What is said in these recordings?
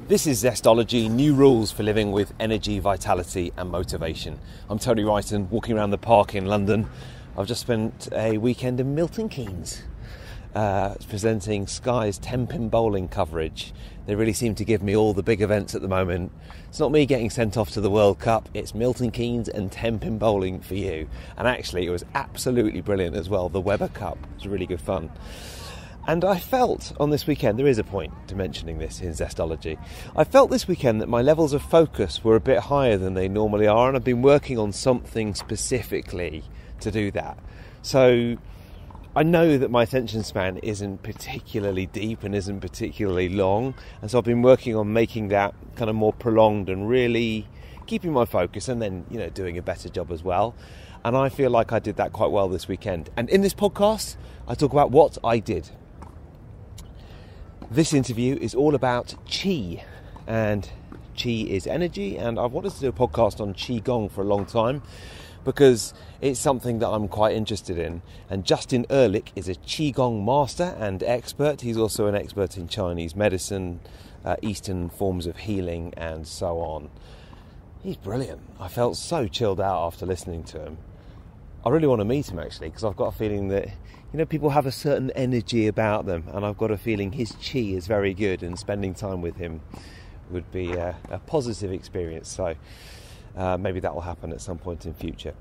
This is Zestology, new rules for living with energy, vitality and motivation. I'm Tony Wrighton, walking around the park in London. I've just spent a weekend in Milton Keynes, presenting Sky's 10-pin bowling coverage. They really seem to give me all the big events at the moment. It's not me getting sent off to the World Cup, it's Milton Keynes and 10-pin bowling for you. And actually it was absolutely brilliant as well, the Weber Cup. It was really good fun. And I felt on this weekend, there is a point to mentioning this in Zestology, I felt this weekend that my levels of focus were a bit higher than they normally are, and I've been working on something specifically to do that. So I know that my attention span isn't particularly deep and isn't particularly long, and so I've been working on making that kind of more prolonged and really keeping my focus and then, doing a better job as well. And I feel like I did that quite well this weekend. And in this podcast, I talk about what I did. This interview is all about Qi, and Qi is energy, and I've wanted to do a podcast on Qi Gong for a long time because it's something that I'm quite interested in. And Justin Ehrlich is a Qi Gong master and expert. He's also an expert in Chinese medicine, Eastern forms of healing and so on. He's brilliant. I felt so chilled out after listening to him. I really want to meet him actually, because I've got a feeling that people have a certain energy about them, and I've got a feeling his Qi is very good, and spending time with him would be a positive experience. So maybe that will happen at some point in future.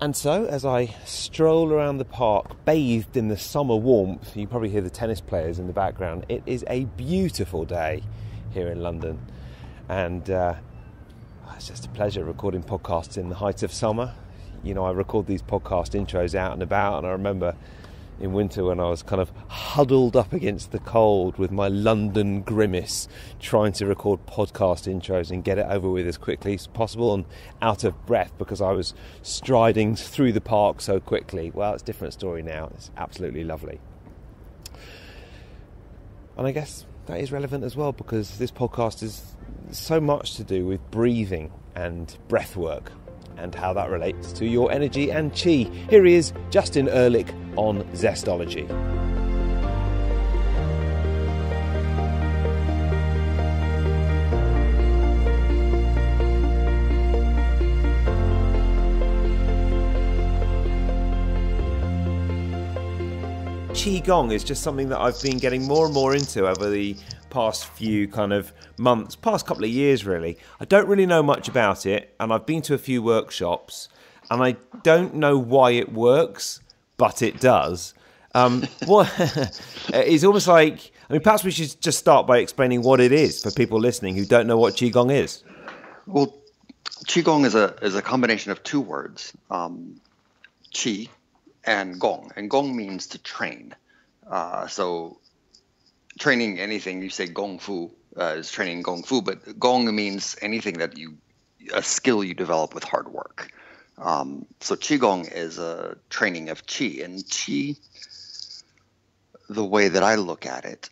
And so as I stroll around the park, bathed in the summer warmth, you probably hear the tennis players in the background. It is a beautiful day here in London, and it's just a pleasure recording podcasts in the height of summer. I record these podcast intros out and about, and I remember in winter when I was kind of huddled up against the cold with my London grimace, trying to record podcast intros and get it over with as quickly as possible, and out of breath because I was striding through the park so quickly. Well, it's a different story now. It's absolutely lovely. And I guess that is relevant as well, because this podcast is so much to do with breathing and breath work, and how that relates to your energy and Qi. Here he is, Justin Ehrlich on Zestology. Qi Gong is just something that I've been getting more and more into over the past few kind of months, past couple of years really. I don't really know much about it, and I've been to a few workshops, and I don't know why it works, but it does. It's almost like, perhaps we should just start by explaining what it is for people listening who don't know what Qi Gong is. Well, Qi Gong is a combination of two words, Qi and Gong. And Gong means to train. So training anything, you say Gong Fu is training Gong Fu, but Gong means anything a skill you develop with hard work. So Qi Gong is a training of Qi, and Qi, the way that I look at it,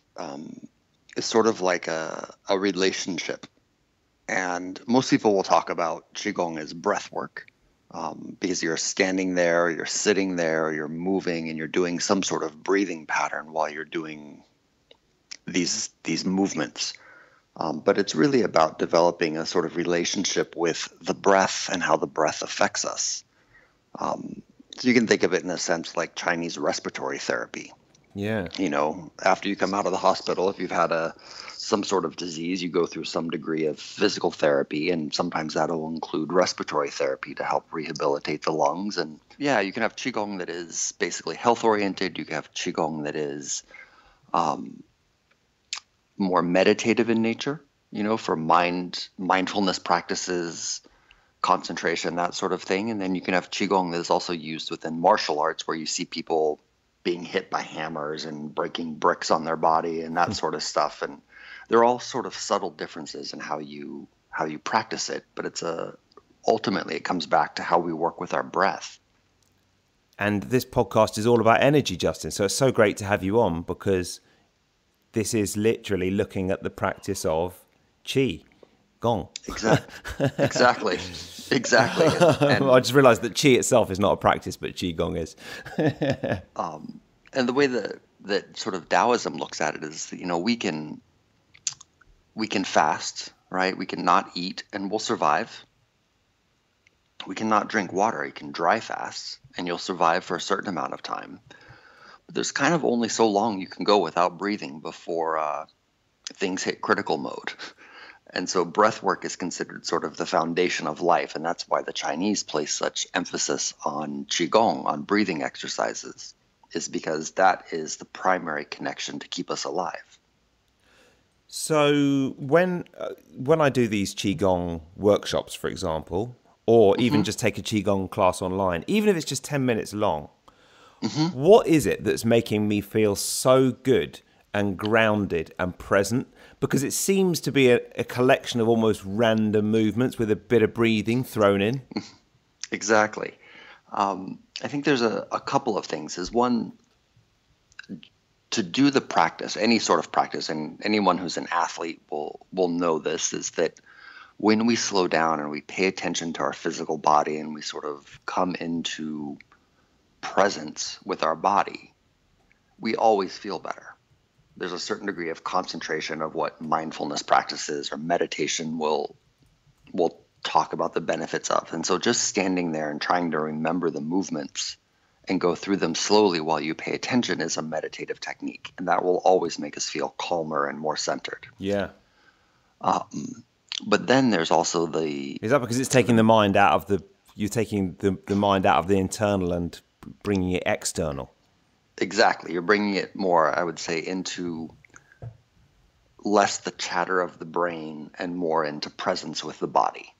is sort of like a relationship. And most people will talk about Qi Gong as breath work, because you're standing there, you're sitting there, you're moving, and you're doing some sort of breathing pattern while you're doing these movements. But it's really about developing a sort of relationship with the breath and how the breath affects us. So you can think of it in a sense like Chinese respiratory therapy. Yeah. After you come out of the hospital, if you've had some sort of disease, you go through some degree of physical therapy, and sometimes that'll include respiratory therapy to help rehabilitate the lungs. And yeah, you can have Qigong that is basically health-oriented. You can have Qigong that is more meditative in nature, for mindfulness practices, concentration, that sort of thing. And then you can have Qigong that is also used within martial arts, where you see people being hit by hammers and breaking bricks on their body and that sort of stuff. And they're all sort of subtle differences in how you practice it, but ultimately it comes back to how we work with our breath. And this podcast is all about energy, Justin. So it's so great to have you on, because this is literally looking at the practice of Qi Gong. Exactly. And I just realized that Qi itself is not a practice, but Qi Gong is. And the way that sort of Taoism looks at it is, we can we can fast, right? We can not eat and we'll survive. We cannot drink water. You can dry fast and you'll survive for a certain amount of time. But there's kind of only so long you can go without breathing before things hit critical mode. And so breath work is considered sort of the foundation of life. And that's why the Chinese place such emphasis on Qigong, on breathing exercises, is because that is the primary connection to keep us alive. So when I do these Qigong workshops, for example, or even just take a Qigong class online, even if it's just 10 minutes long, what is it that's making me feel so good and grounded and present? Because it seems to be a collection of almost random movements with a bit of breathing thrown in. Exactly. I think there's a couple of things. Is one, to do the practice, any sort of practice, and anyone who's an athlete will know this, is that when we slow down and we pay attention to our physical body and we sort of come into presence with our body, we always feel better. There's a certain degree of concentration of what mindfulness practices or meditation will talk about the benefits of. And so just standing there and trying to remember the movements and go through them slowly while you pay attention is a meditative technique. And that will always make us feel calmer and more centered. Yeah. But then there's also Is that because it's taking the mind out of you're taking the mind out of the internal and bringing it external? Exactly. You're bringing it more, I would say, into less the chatter of the brain and more into presence with the body.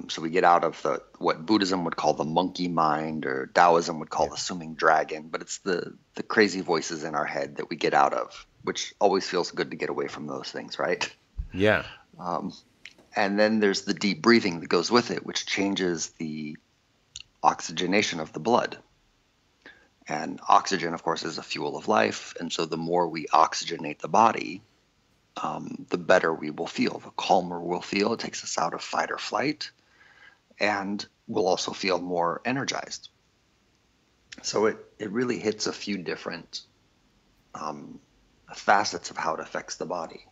So we get out of what Buddhism would call the monkey mind, or Taoism would call the swimming dragon, but it's the crazy voices in our head that we get out of, which always feels good to get away from those things, right? Yeah. And then there's the deep breathing that goes with it, which changes the oxygenation of the blood. And oxygen, of course, is a fuel of life. And so the more we oxygenate the body, the better we will feel, the calmer we'll feel. It takes us out of fight or flight, and we'll also feel more energized. So it really hits a few different facets of how it affects the body.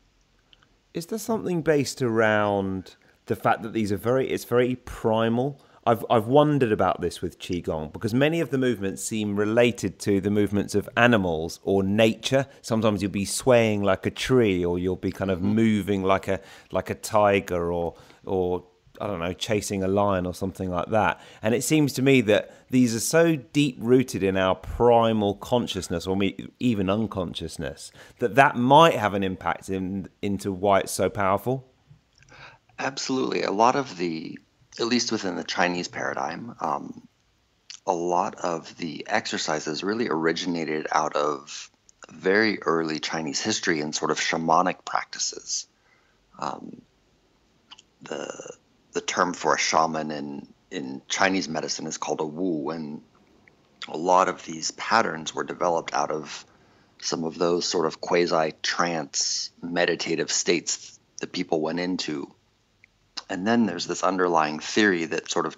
Is there something based around the fact that it's very primal? I've wondered about this with Qigong because many of the movements seem related to the movements of animals or nature. Sometimes you'll be swaying like a tree, or you'll be kind of moving like a tiger, or I don't know, chasing a lion or something like that. And it seems to me that these are so deep rooted in our primal consciousness, or even unconsciousness, that might have an impact into why it's so powerful. Absolutely. A lot of at least within the Chinese paradigm, a lot of the exercises really originated out of very early Chinese history and sort of shamanic practices. The term for a shaman in Chinese medicine is called a wu, and a lot of these patterns were developed out of some of those sort of quasi-trance meditative states that people went into. And then there's this underlying theory that sort of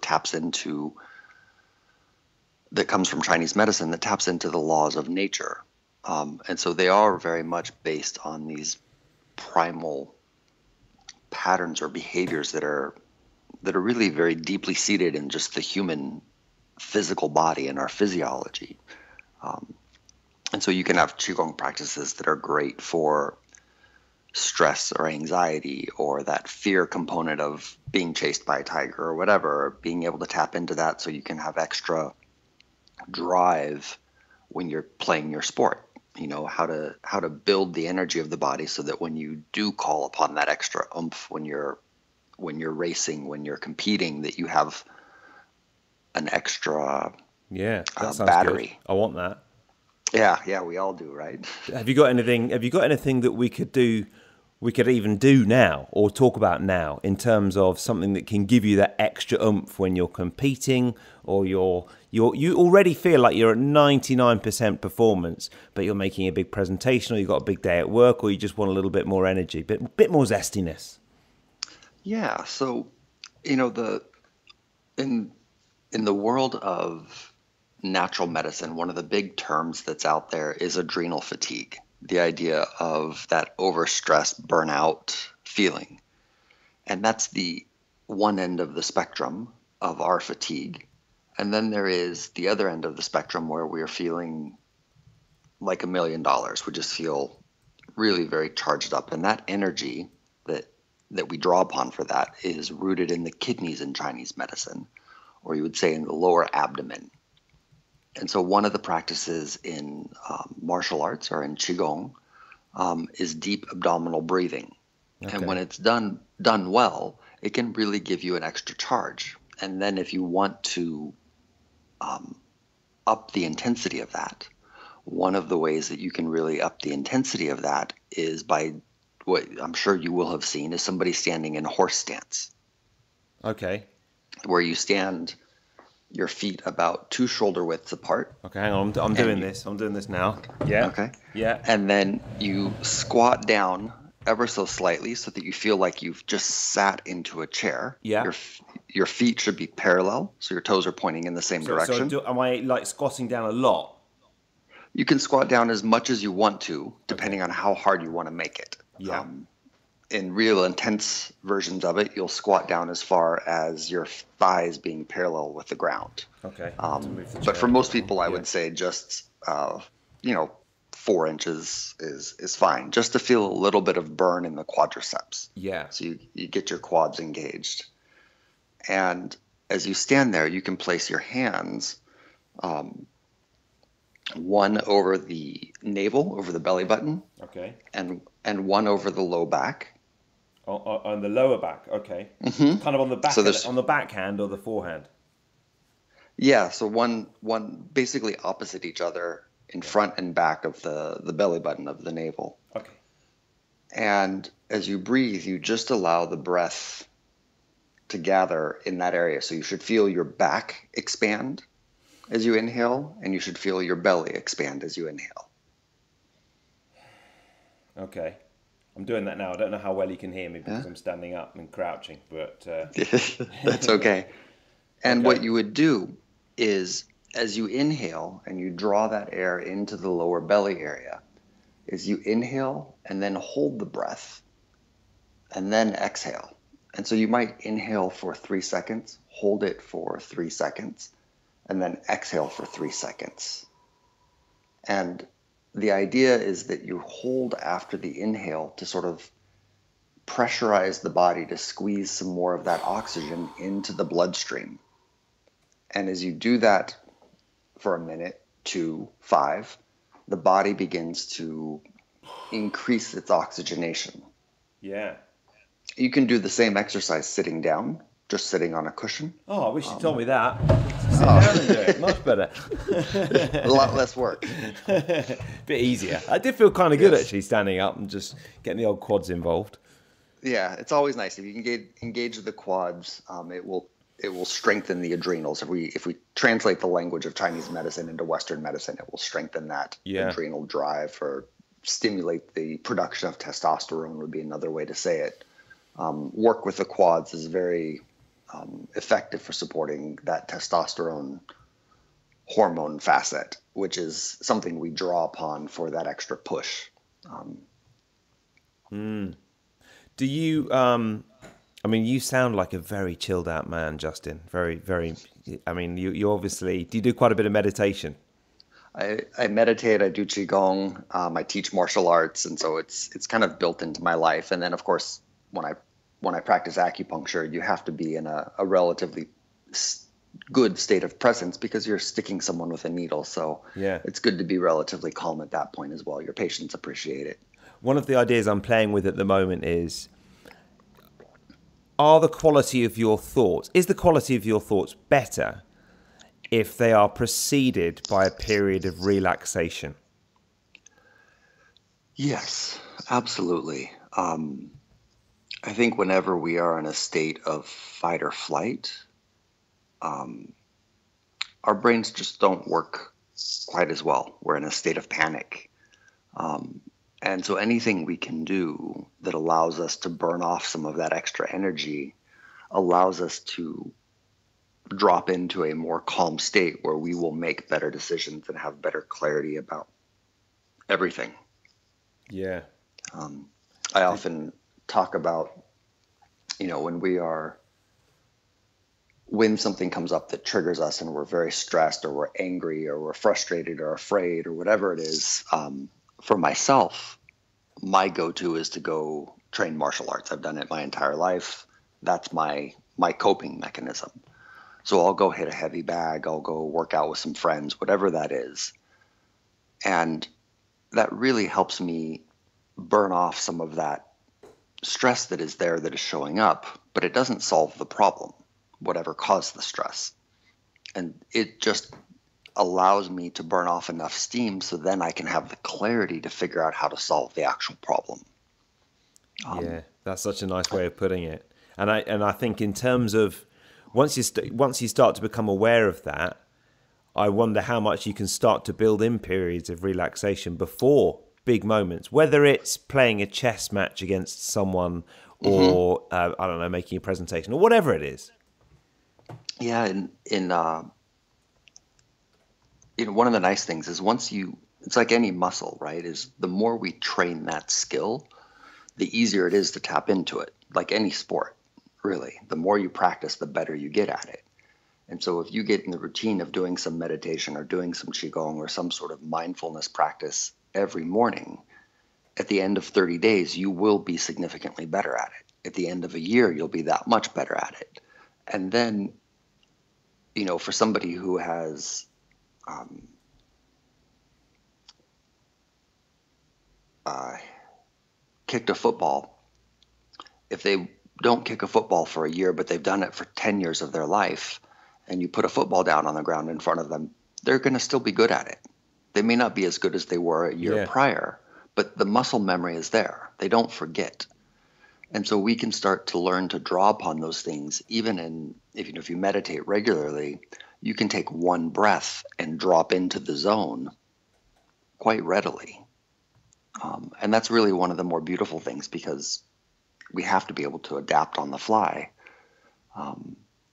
that comes from Chinese medicine, that taps into the laws of nature. And so they are very much based on these primal patterns or behaviors that are really very deeply seated in just the human physical body and our physiology. And so you can have Qigong practices that are great for stress or anxiety, or that fear component of being chased by a tiger or whatever, being able to tap into that so you can have extra drive when you're playing your sport. You know, how to build the energy of the body so that when you do call upon that extra oomph, when you're racing, when you're competing, that you have an extra battery. Good. I want that. Yeah, we all do, right? Have you got anything that we could even do now or talk about now in terms of something that can give you that extra oomph when you're competing, or you already feel like you're at 99% performance, but you're making a big presentation, or you've got a big day at work, or you just want a little bit more energy, bit more zestiness? Yeah, so in the world of natural medicine, one of the big terms that's out there is adrenal fatigue. the idea of that overstress burnout feeling. And that's the one end of the spectrum of our fatigue. And then there is the other end of the spectrum where we are feeling like $1,000,000. We just feel really very charged up. And that energy that we draw upon for that is rooted in the kidneys in Chinese medicine, or you would say in the lower abdomen. And so one of the practices in martial arts or in Qigong is deep abdominal breathing. Okay. And when it's done well, it can really give you an extra charge. And then if you want to up the intensity of that, one of the ways that you can really up the intensity of that is by what I'm sure you will have seen is somebody standing in horse stance. Okay. Where you stand your feet about 2 shoulder widths apart. Okay, hang on. I'm doing this. I'm doing this now. Yeah. Okay. Yeah. And then you squat down ever so slightly so that you feel like you've just sat into a chair. Yeah. Your feet should be parallel, so your toes are pointing in the same direction. So am I like squatting down a lot? You can squat down as much as you want to, depending on how hard you want to make it. Yeah. In real intense versions of it, you'll squat down as far as your thighs being parallel with the ground. Okay. But for most people, I would say just 4 inches is fine, just to feel a little bit of burn in the quadriceps. Yeah. So you get your quads engaged. And as you stand there, you can place your hands one over the navel, over the belly button. Okay. And one over the low back. On the lower back, okay. Mm-hmm. Kind of on the back, on the backhand or the forehand. Yeah, so one basically opposite each other in front and back of the belly button of the navel. Okay. And as you breathe, you just allow the breath to gather in that area. So you should feel your back expand as you inhale, and you should feel your belly expand as you inhale. Okay. I'm doing that now. I don't know how well you can hear me because I'm standing up and crouching, but... That's okay. And what you would do is, as you inhale and you draw that air into the lower belly area, is you inhale and then hold the breath and then exhale. And so you might inhale for 3 seconds, hold it for 3 seconds, and then exhale for 3 seconds. And the idea is that you hold after the inhale to sort of pressurize the body to squeeze some more of that oxygen into the bloodstream. And as you do that for a minute, 2, 5, the body begins to increase its oxygenation. Yeah. You can do the same exercise sitting down, just sitting on a cushion. Oh, I wish you told me that. Sit down and do it. Much better. A lot less work. Bit easier. I did feel kind of good actually standing up and just getting the old quads involved. Yeah, it's always nice if you can engage the quads. It will strengthen the adrenals. If we translate the language of Chinese medicine into Western medicine, it will strengthen that adrenal drive, or stimulate the production of testosterone would be another way to say it. Work with the quads is very effective for supporting that testosterone hormone facet, which is something we draw upon for that extra push. Do you, I mean, you sound like a very chilled out man, Justin. Very, very, I mean, you obviously, do you do quite a bit of meditation? I meditate, I do Qigong, I teach martial arts, and so it's kind of built into my life. And then, of course, when I practice acupuncture, you have to be in a relatively good state of presence because you're sticking someone with a needle. So it's good to be relatively calm at that point as well. Your patients appreciate it. One of the ideas I'm playing with at the moment is, is the quality of your thoughts better if they are preceded by a period of relaxation? Yes, absolutely. I think whenever we are in a state of fight or flight, our brains just don't work quite as well. We're in a state of panic. And so anything we can do that allows us to burn off some of that extra energy allows us to drop into a more calm state where we will make better decisions and have better clarity about everything. Yeah. I often talk about, when something comes up that triggers us and we're very stressed or we're angry or we're frustrated or afraid or whatever it is, for myself, my go-to is to go train martial arts. I've done it my entire life. That's my coping mechanism. So I'll go hit a heavy bag, I'll go work out with some friends, whatever that is. And that really helps me burn off some of that stress that is there that is showing up, but it doesn't solve the problem, whatever caused the stress. And it just allows me to burn off enough steam so then I can have the clarity to figure out how to solve the actual problem. Yeah, that's such a nice way of putting it. And I think in terms of once you start to become aware of that, I wonder how much you can start to build in periods of relaxation before big moments, whether it's playing a chess match against someone or I don't know, making a presentation or whatever it is. Yeah, one of the nice things is it's like any muscle, right? Is the more we train that skill, the easier it is to tap into it. Like any sport, really. The more you practice, the better you get at it. And so if you get in the routine of doing some meditation or doing some Qigong or some sort of mindfulness practice every morning, at the end of 30 days, you will be significantly better at it. At the end of a year, you'll be that much better at it. And then, for somebody who has kicked a football, if they don't kick a football for a year, but they've done it for 10 years of their life, and you put a football down on the ground in front of them, they're going to still be good at it. They may not be as good as they were a year prior, but the muscle memory is there. They don't forget. And so we can start to learn to draw upon those things. Even if you meditate regularly, you can take one breath and drop into the zone quite readily. And that's really one of the more beautiful things, because we have to be able to adapt on the fly,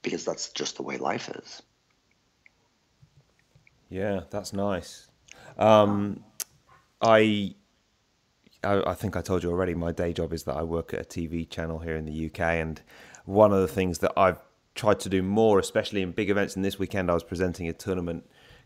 because that's just the way life is. Yeah, that's nice. I think I told you already, my day job is that I work at a TV channel here in the UK, and one of the things that I've tried to do more, especially in big events, and this weekend I was presenting a tournament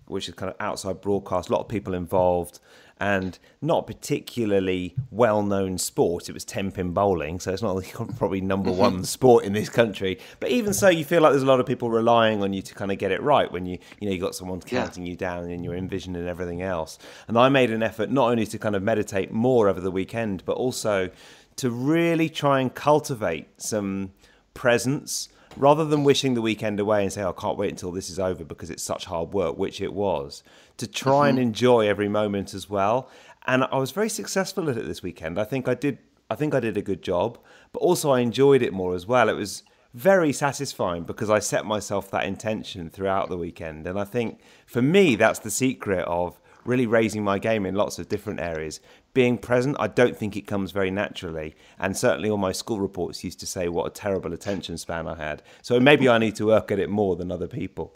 which is kind of outside broadcast, a lot of people involved, and not particularly well-known sport. It was 10-pin bowling, so it's not probably number one sport in this country. But even so, you feel like there's a lot of people relying on you to kind of get it right when you got someone counting you down and you're envisioning everything else. And I made an effort not only to kind of meditate more over the weekend, but also to really try and cultivate some presence, rather than wishing the weekend away and say, I can't wait until this is over because it's such hard work, which it was, to try and enjoy every moment as well. And I was very successful at it this weekend. I think I did a good job, but also I enjoyed it more as well. It was very satisfying because I set myself that intention throughout the weekend. And I think for me, that's the secret of really raising my game in lots of different areas. Being present, I don't think it comes very naturally. And certainly all my school reports used to say what a terrible attention span I had. So maybe I need to work at it more than other people.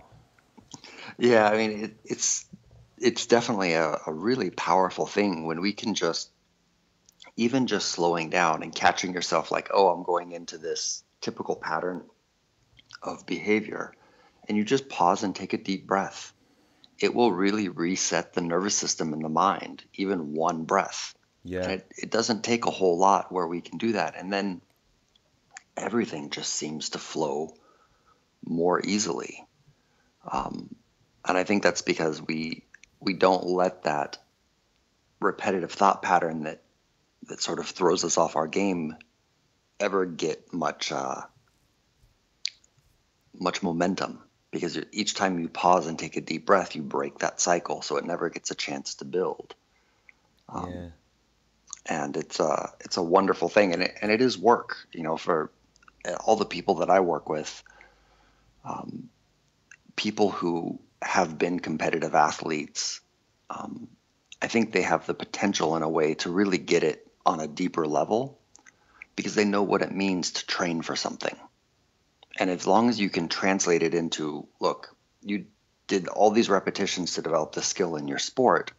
Yeah, I mean, it's definitely a really powerful thing when we can even just slowing down and catching yourself like, oh, I'm going into this typical pattern of behavior. And you just pause and take a deep breath. It will really reset the nervous system and the mind, even one breath. Yeah. And it doesn't take a whole lot where we can do that. And then everything just seems to flow more easily. And I think that's because we don't let that repetitive thought pattern that sort of throws us off our game ever get much momentum. Because each time you pause and take a deep breath, you break that cycle, so it never gets a chance to build. And it's a wonderful thing, and it is work. For all the people that I work with, people who have been competitive athletes, I think they have the potential in a way to really get it on a deeper level because they know what it means to train for something. And as long as you can translate it into, look, you did all these repetitions to develop the skill in your sport.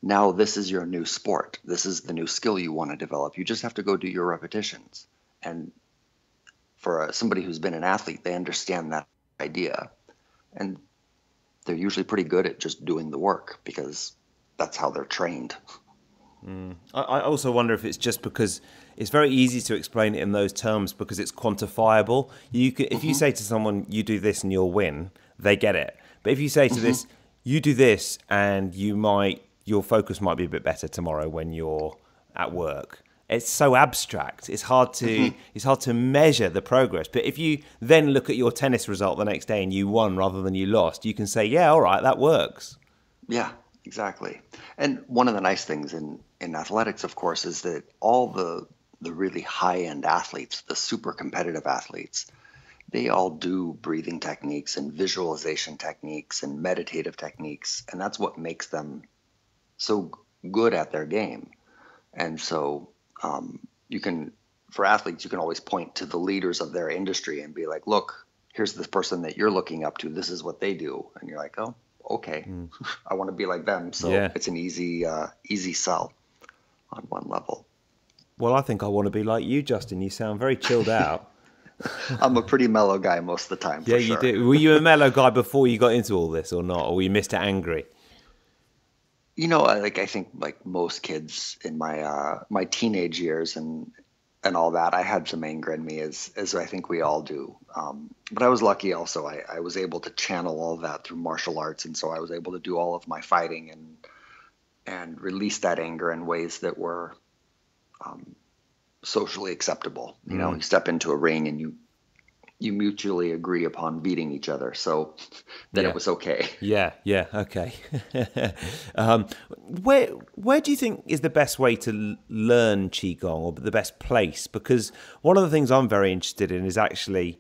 Now this is your new sport. This is the new skill you want to develop. You just have to go do your repetitions. And for somebody who's been an athlete, they understand that idea. And they're usually pretty good at just doing the work because that's how they're trained. I also wonder if it's just because it's very easy to explain it in those terms because it's quantifiable. If you say to someone, you do this and you'll win, they get it. But if you say to this, you do this and your focus might be a bit better tomorrow when you're at work. It's so abstract. It's hard to measure the progress. But if you then look at your tennis result the next day and you won rather than you lost, you can say, yeah, all right, that works. Yeah, exactly. And one of the nice things in athletics, of course, is that all the really high-end athletes, the super competitive athletes, they all do breathing techniques and visualization techniques and meditative techniques. And that's what makes them so good at their game. And so for athletes, you can always point to the leaders of their industry and be like, look, here's this person that you're looking up to. This is what they do. And you're like, oh, okay, I want to be like them. So it's an easy sell on one level. Well, I think I want to be like you, Justin. You sound very chilled out. I'm a pretty mellow guy most of the time. Yeah, you do. Were you a mellow guy before you got into all this or not? Or were you Mr. Angry? I think like most kids in my teenage years and all that, I had some anger in me, as I think we all do. But I was lucky also. I was able to channel all of that through martial arts, and so I was able to do all of my fighting and release that anger in ways that were socially acceptable. You step into a ring and you mutually agree upon beating each other, so that it was okay. Yeah, okay. Where do you think is the best way to learn Qigong, or the best place? Because one of the things I'm very interested in is actually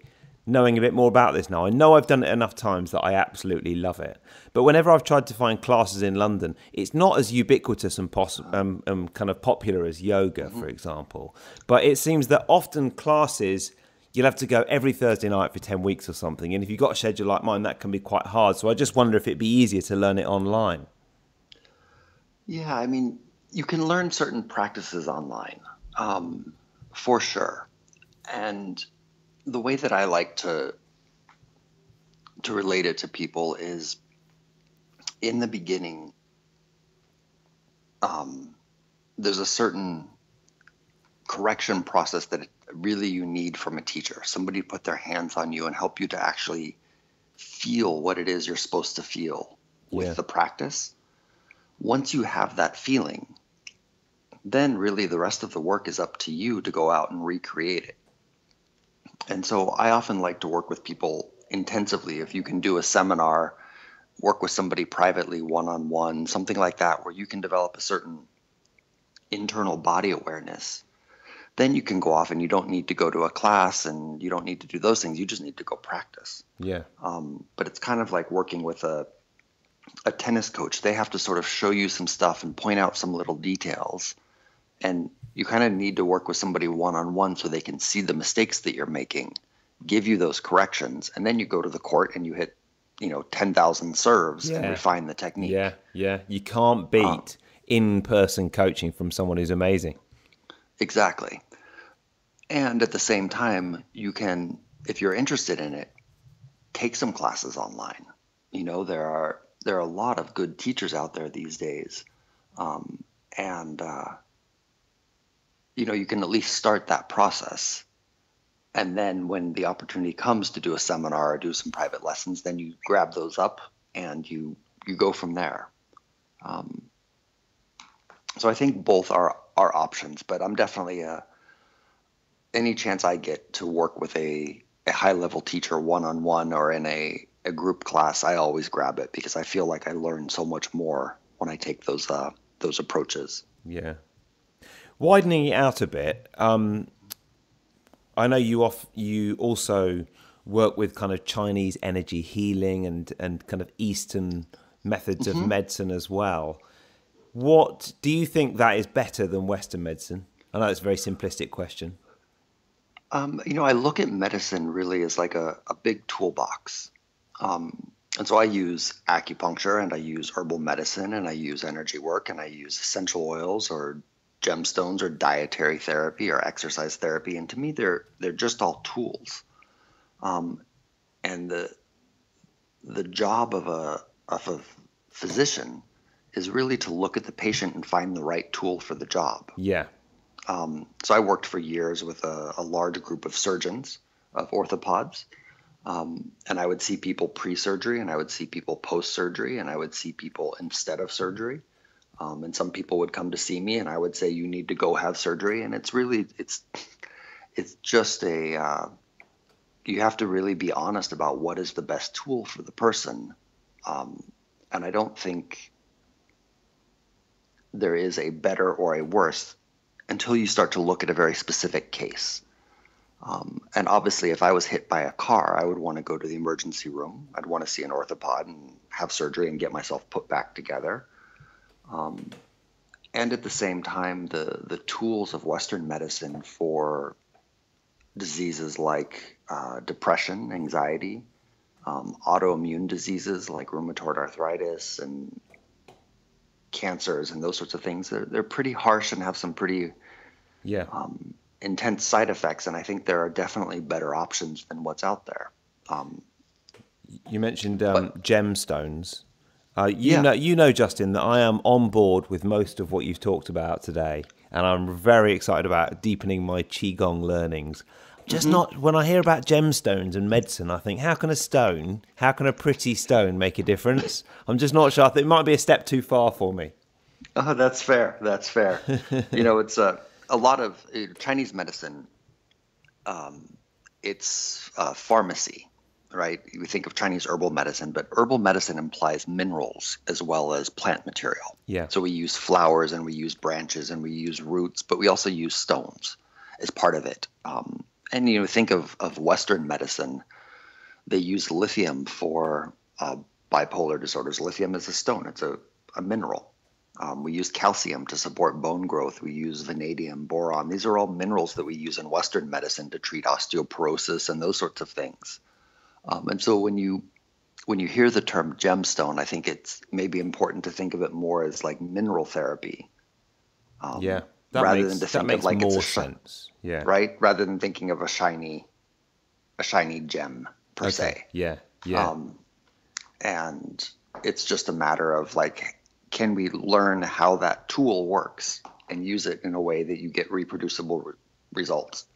knowing a bit more about this now. I know I've done it enough times that I absolutely love it. But whenever I've tried to find classes in London, it's not as ubiquitous and kind of popular as yoga, for example. But it seems that often classes, you'll have to go every Thursday night for 10 weeks or something. And if you've got a schedule like mine, that can be quite hard. So I just wonder if it'd be easier to learn it online. Yeah, I mean, you can learn certain practices online, for sure. And the way that I like to relate it to people is, in the beginning, there's a certain correction process that really you need from a teacher, somebody to put their hands on you and help you to actually feel what it is you're supposed to feel with the practice. Once you have that feeling, then really the rest of the work is up to you to go out and recreate it. And so I often like to work with people intensively. If you can do a seminar, work with somebody privately, one-on-one, something like that, where you can develop a certain internal body awareness, then you can go off and you don't need to go to a class and you don't need to do those things. You just need to go practice. Yeah. But it's kind of like working with a tennis coach. They have to sort of show you some stuff and point out some little details. And you kind of need to work with somebody one-on-one so they can see the mistakes that you're making, give you those corrections, and then you go to the court and you hit, 10,000 serves and refine the technique. Yeah. You can't beat in-person coaching from someone who's amazing. Exactly. And at the same time, you can, if you're interested in it, take some classes online. There are a lot of good teachers out there these days. You can at least start that process. And then when the opportunity comes to do a seminar or do some private lessons, then you grab those up and you go from there. So I think both are options, but I'm definitely any chance I get to work with a high-level teacher one-on-one or in a group class, I always grab it because I feel like I learn so much more when I take those approaches. Yeah. Widening it out a bit, I know you also work with kind of Chinese energy healing and kind of Eastern methods of medicine as well. What do you think that is better than Western medicine? I know it's a very simplistic question. I look at medicine really as like a big toolbox. And so I use acupuncture and I use herbal medicine and I use energy work and I use essential oils or gemstones or dietary therapy or exercise therapy. And to me, they're just all tools. Um, and the job of a physician is really to look at the patient and find the right tool for the job. Yeah. So I worked for years with a large group of surgeons, of orthopods, and I would see people pre-surgery and I would see people post-surgery and I would see people instead of surgery. And some people would come to see me and I would say, you need to go have surgery. And it's just you have to really be honest about what is the best tool for the person. And I don't think there is a better or a worse until you start to look at a very specific case. And obviously, if I was hit by a car, I would want to go to the emergency room. I'd want to see an orthopod and have surgery and get myself put back together. And at the same time, the tools of Western medicine for diseases like depression, anxiety, autoimmune diseases like rheumatoid arthritis and cancers and those sorts of things, they're pretty harsh and have some pretty intense side effects. And I think there are definitely better options than what's out there. You mentioned gemstones. You know, Justin, that I am on board with most of what you've talked about today, and I'm very excited about deepening my Qi Gong learnings. Just not when I hear about gemstones and medicine, I think, how can a pretty stone make a difference? I'm just not sure. I think it might be a step too far for me. Oh, that's fair. That's fair. It's a lot of Chinese medicine. It's pharmacy. Right? We think of Chinese herbal medicine, but herbal medicine implies minerals as well as plant material. Yeah. So we use flowers and we use branches and we use roots, but we also use stones as part of it. And think of Western medicine, they use lithium for bipolar disorders. Lithium is a stone. It's a mineral. We use calcium to support bone growth. We use vanadium, boron. These are all minerals that we use in Western medicine to treat osteoporosis and those sorts of things. And so when you hear the term gemstone, I think it's maybe important to think of it more as like mineral therapy. Rather than to think of like more sense. Yeah. Right? Rather than thinking of a shiny gem per se. Yeah. And it's just a matter of like, can we learn how that tool works and use it in a way that you get reproducible results?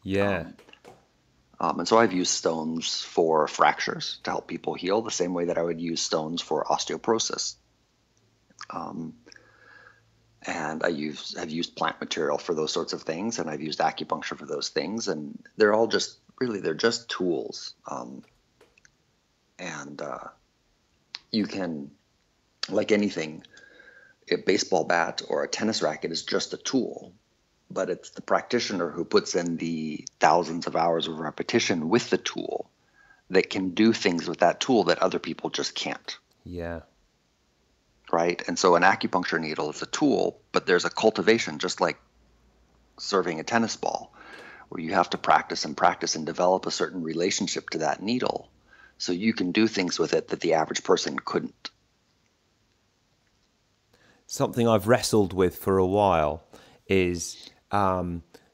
Yeah. And so I've used stones for fractures to help people heal the same way that I would use stones for osteoporosis. And have used plant material for those sorts of things, and I've used acupuncture for those things, and they're all just tools. You can, like anything, a baseball bat or a tennis racket is just a tool. But it's the practitioner who puts in the thousands of hours of repetition with the tool that can do things with that tool that other people just can't. Yeah. Right? And so an acupuncture needle is a tool, but there's a cultivation, just like serving a tennis ball, where you have to practice and develop a certain relationship to that needle so you can do things with it that the average person couldn't. Something I've wrestled with for a while is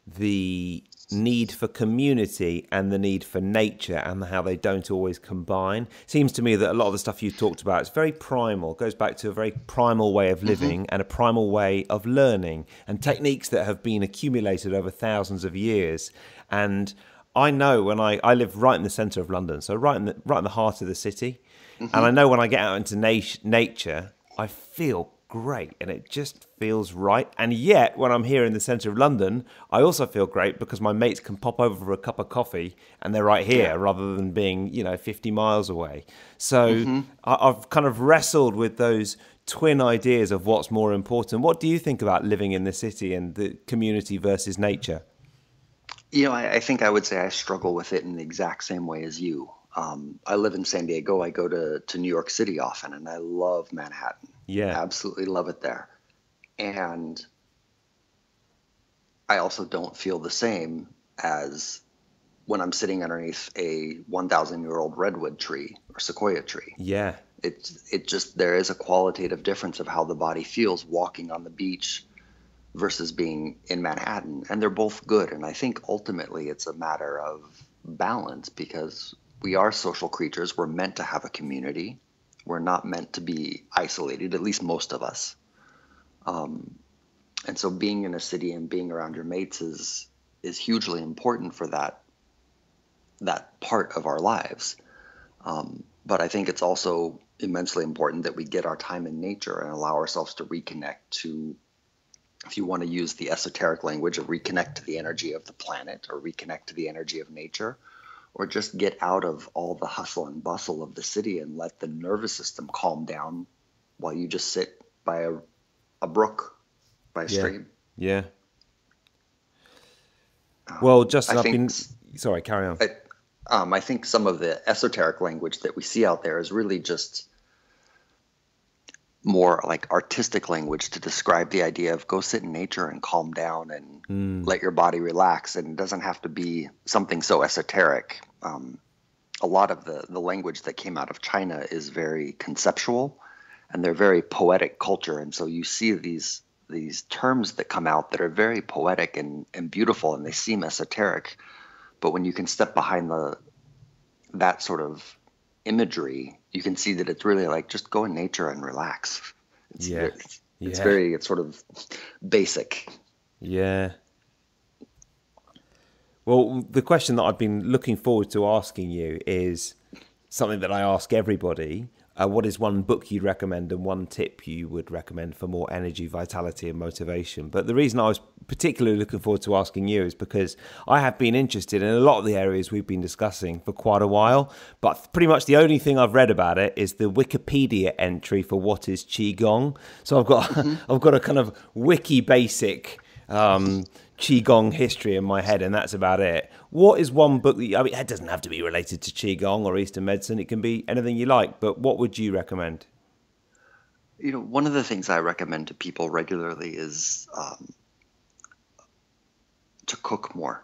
the need for community and the need for nature and how they don't always combine. It seems to me that a lot of the stuff you talked about is very primal, goes back to a very primal way of living and a primal way of learning and techniques that have been accumulated over thousands of years. And I know when I live right in the centre of London, so right in the heart of the city, and I know when I get out into nature, I feel great and it just feels right. And yet when I'm here in the centre of London, I also feel great because my mates can pop over for a cup of coffee and they're right here rather than being 50 miles away. So I've kind of wrestled with those twin ideas of what's more important. What do you think about living in the city and the community versus nature? I think I would say I struggle with it in the exact same way as you. I live in San Diego. I go to New York City often, and I love Manhattan. Yeah. Absolutely love it there. And I also don't feel the same as when I'm sitting underneath a 1,000-year-old redwood tree or sequoia tree. Yeah. There is a qualitative difference of how the body feels walking on the beach versus being in Manhattan. And they're both good. And I think ultimately it's a matter of balance, because we are social creatures. We're meant to have a community. We're not meant to be isolated, at least most of us. And so being in a city and being around your mates is hugely important for that part of our lives. But I think it's also immensely important that we get our time in nature and allow ourselves to reconnect to, if you want to use the esoteric language, of reconnect to the energy of the planet or reconnect to the energy of nature, or just get out of all the hustle and bustle of the city and let the nervous system calm down while you just sit by a brook, by a stream. Yeah. Well, Justin, sorry, carry on. I think some of the esoteric language that we see out there is really just more like artistic language to describe the idea of go sit in nature and calm down and let your body relax. And it doesn't have to be something so esoteric. A lot of the language that came out of China is very conceptual, and they're very poetic culture. And so you see these terms that come out that are very poetic and beautiful, and they seem esoteric. But when you can step behind that sort of imagery, you can see that it's really like just go in nature and relax. It's sort of basic. Yeah. Well, the question that I've been looking forward to asking you is something that I ask everybody. What is one book you'd recommend and one tip you would recommend for more energy, vitality and motivation? But the reason I was particularly looking forward to asking you is because I have been interested in a lot of the areas we've been discussing for quite a while, but pretty much the only thing I've read about it is the Wikipedia entry for what is Qi Gong. So I've got a kind of wiki basic Qi Gong history in my head, and that's about it. What is one book that it doesn't have to be related to Qi Gong or Eastern medicine. It can be anything you like, but what would you recommend? One of the things I recommend to people regularly is to cook more.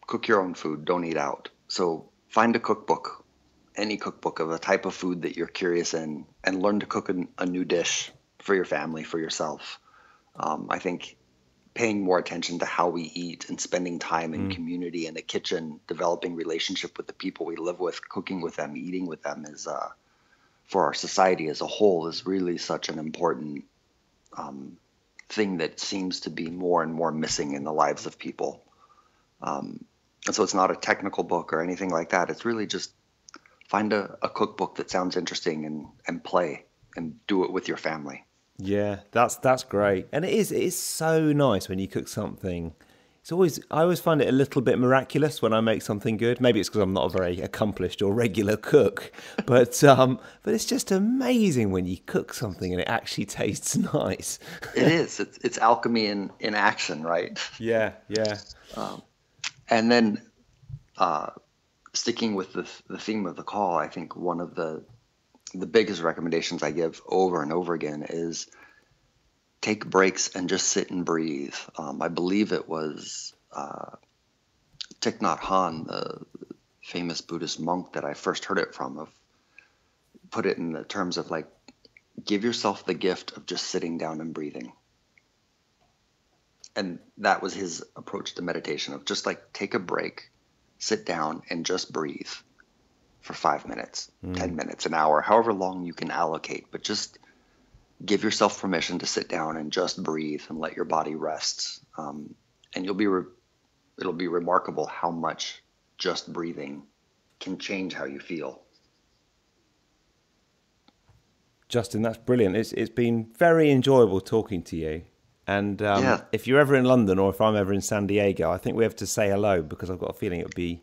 Cook your own food. Don't eat out. So find a cookbook, any cookbook of a type of food that you're curious in, and learn to cook a new dish for your family, for yourself. I think paying more attention to how we eat and spending time in community in the kitchen, developing relationship with the people we live with, cooking with them, eating with them is, for our society as a whole, is really such an important thing that seems to be more and more missing in the lives of people. And so it's not a technical book or anything like that. It's really just find a cookbook that sounds interesting and play and do it with your family. Yeah, that's great. And it is so nice when you cook something. I always find it a little bit miraculous when I make something good. Maybe it's because I'm not a very accomplished or regular cook, but it's just amazing when you cook something and it actually tastes nice. It is. It's alchemy in action, right? Yeah. And then sticking with the theme of the call, I think one of the biggest recommendations I give over and over again is take breaks and just sit and breathe. I believe it was Thich Nhat Hanh, the famous Buddhist monk that I first heard it from, put it in the terms of like, give yourself the gift of just sitting down and breathing. And that was his approach to meditation, of just like take a break, sit down and just breathe for 5 minutes, 10 minutes, an hour, however long you can allocate, but just give yourself permission to sit down and just breathe and let your body rest. And it'll be remarkable how much just breathing can change how you feel. Justin, that's brilliant. It's been very enjoyable talking to you. And if you're ever in London or if I'm ever in San Diego, I think we have to say hello, because I've got a feeling it would be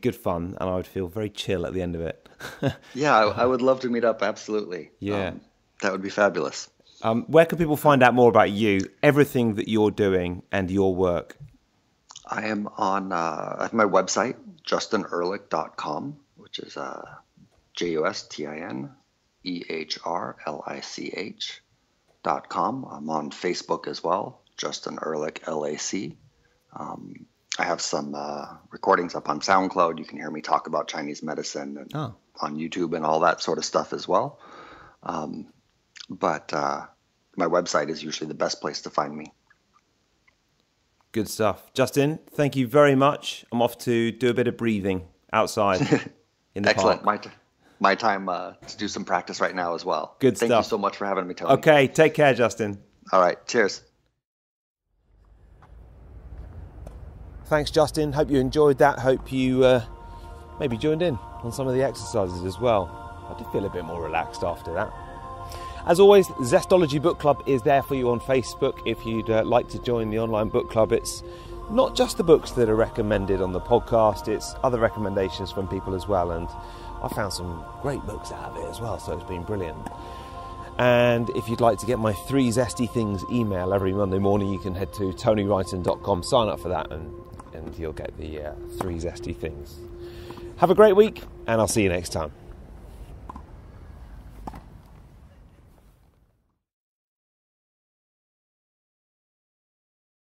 good fun and I would feel very chill at the end of it. Yeah, I would love to meet up. Absolutely. Yeah. That would be fabulous. Where can people find out more about you, everything that you're doing and your work? I am on at my website, justinehrlich.com, which is JUSTINEHRLICH.com. I'm on Facebook as well, Justin Ehrlich, LAC. I have some recordings up on SoundCloud. You can hear me talk about Chinese medicine and on YouTube and all that sort of stuff as well. But my website is usually the best place to find me. Good stuff. Justin, thank you very much. I'm off to do a bit of breathing outside in the Excellent. park. My time to do some practice right now as well. Good Thank stuff. you so much for having me, Tony. Okay, take care, Justin. All right, cheers. Thanks, Justin. Hope you enjoyed that. Hope you maybe joined in on some of the exercises as well. I did feel a bit more relaxed after that. As always, Zestology Book Club is there for you on Facebook if you'd like to join the online book club. It's not just the books that are recommended on the podcast, it's other recommendations from people as well, and I found some great books out of it as well, so it's been brilliant. And if you'd like to get my 3 Zesty Things email every Monday morning, you can head to tonywrighton.com, sign up for that, and you'll get the 3 Zesty Things. Have a great week, and I'll see you next time.